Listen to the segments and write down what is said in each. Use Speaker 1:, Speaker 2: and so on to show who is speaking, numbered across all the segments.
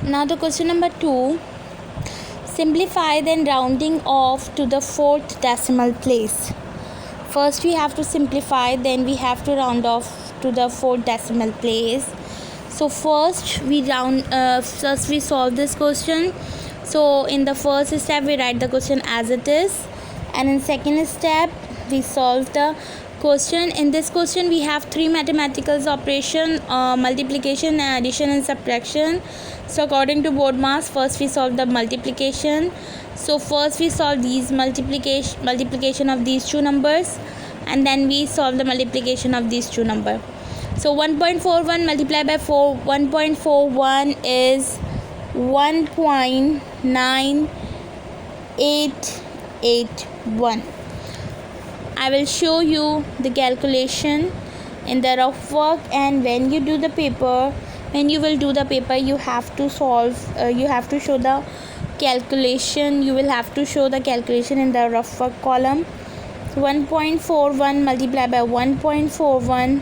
Speaker 1: Now the question number 2. Simplify then rounding off to the fourth decimal place. First we have to simplify, then we have to round off to the fourth decimal place. So first we solve this question. So in the first step we write the question as it is, and in second step we solve the question. In this question we have three mathematical operation, multiplication, addition and subtraction. So according to board marks, first we solve the multiplication. So first we solve these multiplication of these two numbers, and then we solve the multiplication of these two numbers. So 1.41 multiplied by 4, 1.41 is 1.9881. I will show you the calculation in the rough work, and when you will do the paper, you have to solve, you have to show the calculation. You will have to show the calculation in the rough work column. 1.41 multiplied by 1.41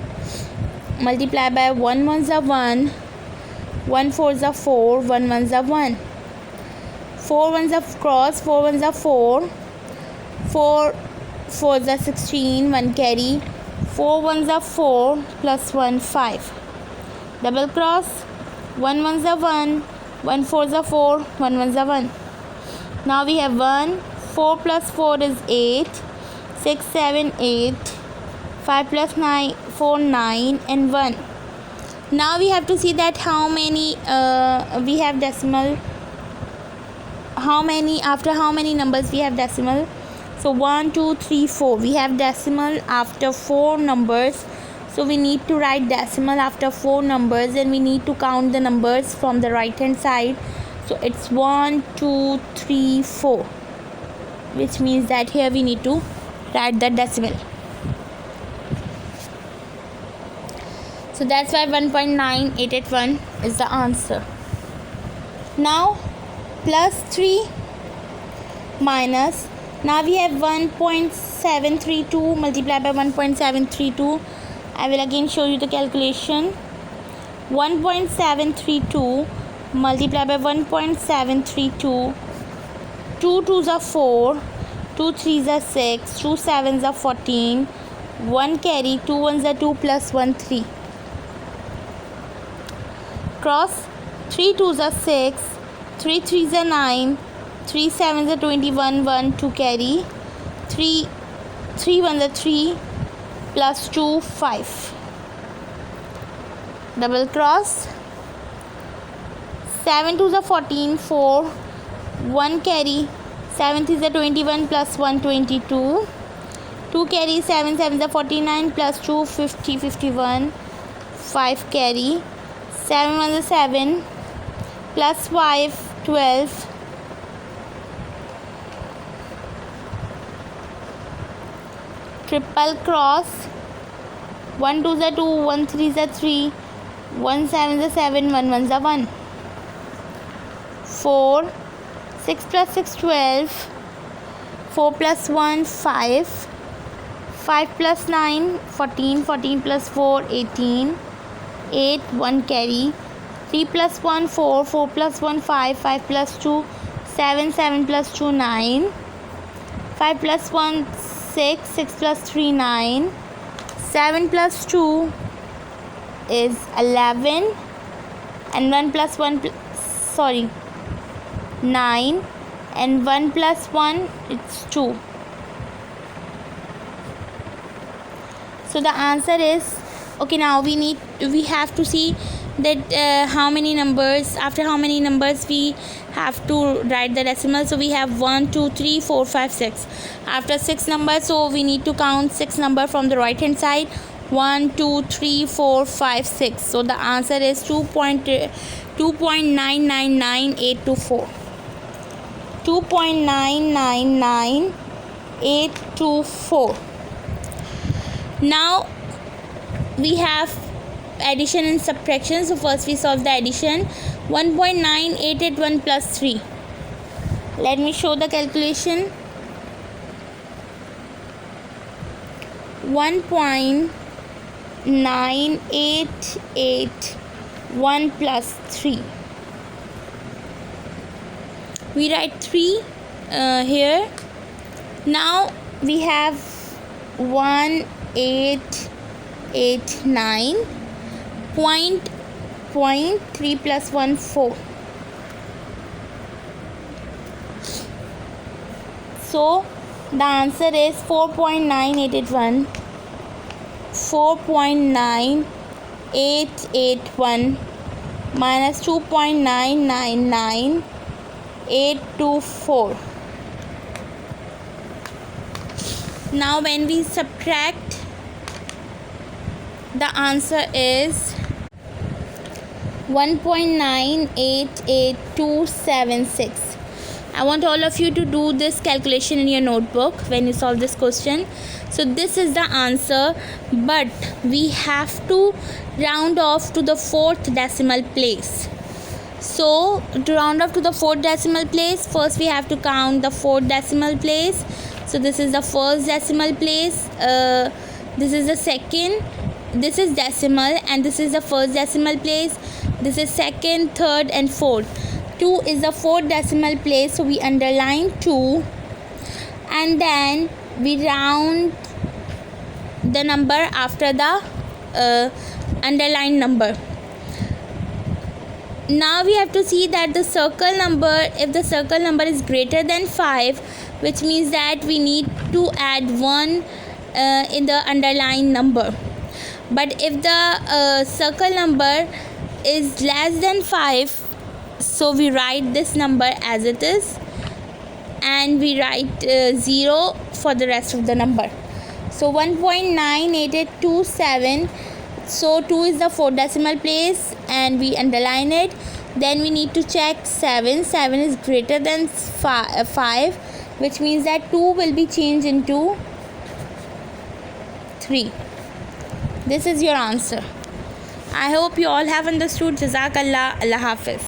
Speaker 1: multiplied by 1 1s are 1, 1 4s are 4, 1 1s are 1, 4 1s are cross, 4 1s are 4, 4 4s are 16, 1 carry, 4 1s are 4 plus 1 5. Double cross, 1 1s are 1, 1 4s are 4, 1 1s are 1. Now we have 1, 4 plus 4 is 8, 6 7 8, 5 plus 9 4 9 and 1. Now we have to see that how many we have decimal, after how many numbers we have decimal. So 1 2 3 4 we have decimal after 4 numbers. So we need to write decimal after 4 numbers, and we need to count the numbers from the right hand side. So it's 1 2 3 4, which means that here we need to write the decimal. So that's why 1.9881 is the answer. Now plus 3 minus, now we have 1.732 multiplied by 1.732. I will again show you the calculation. 1.732 multiplied by 1.732. 2 2s are 4, 2 3s are 6, 2 7s are 14, 1 carry, 2 1s are 2 plus 1 3. Cross, 3 2s are 6, 3 3s are 9, 3 7s are 21, 1 2 carry, 3 1s are 3 plus 2 5. Double cross, 7 2s are 14, 4, 1 carry, 7 3s are 21 plus 1 22, 2 carry, 7 7s are 49 plus 2 50 51, 5 carry, 7 1s are 7 plus 5 12, triple cross, 1 2s are 2, 1 3s are 3, 1 7s are 7, 1 1s are 1, 4, 6 plus 6 12, 4 plus 1 5, 5 plus 9 14, 14 plus 4 18, 8 1 carry, 3 plus 1 4, 4 plus 1 5, 5 plus 2 7, 7 plus 2 9, 5 plus 1 6, 6 plus 3 9, 7 plus 2 is 11, and 1 plus 1 9, and 1 plus 1 it's 2. So the answer is, okay, now we have to see that how many numbers, after how many numbers we have to write the decimal. So we have 1 2 3 4 5 6. After 6 numbers, so we need to count 6 number from the right hand side. 1 2 3 4 5 6. So the answer is 2.999824. 2.999824. Now we have addition and subtraction. So first we solve the addition. 1.9881 plus 3. Let me show the calculation. 1.9881 plus 3. We write 3 here. Now we have 1, 8, 8, 9. Point 3 plus 1, 4. So the answer is 4.9881. 4.9881 minus 2.999824. Now when we subtract, the answer is 1.988276. I want all of you to do this calculation in your notebook when you solve this question. So this is the answer, but we have to round off to the 4th decimal place. So to round off to the 4th decimal place, first we have to count the 4th decimal place. So this is the first decimal place, this is the second, this is decimal, and this is the first decimal place. This is second, third, and fourth. 2 is the 4th decimal place, so we underline 2, and then we round the number after the underlined number. Now we have to see that the circle number, if the circle number is greater than 5, which means that we need to add 1 in the underlined number. But if the circle number is less than 5, so we write this number as it is, and we write 0 for the rest of the number. So 1.98827. So 2 is the 4th decimal place, and we underline it. Then we need to check 7. 7 is greater than 5, which means that 2 will be changed into 3. This is your answer. I hope you all have understood. Jazakallah. Allah Hafiz.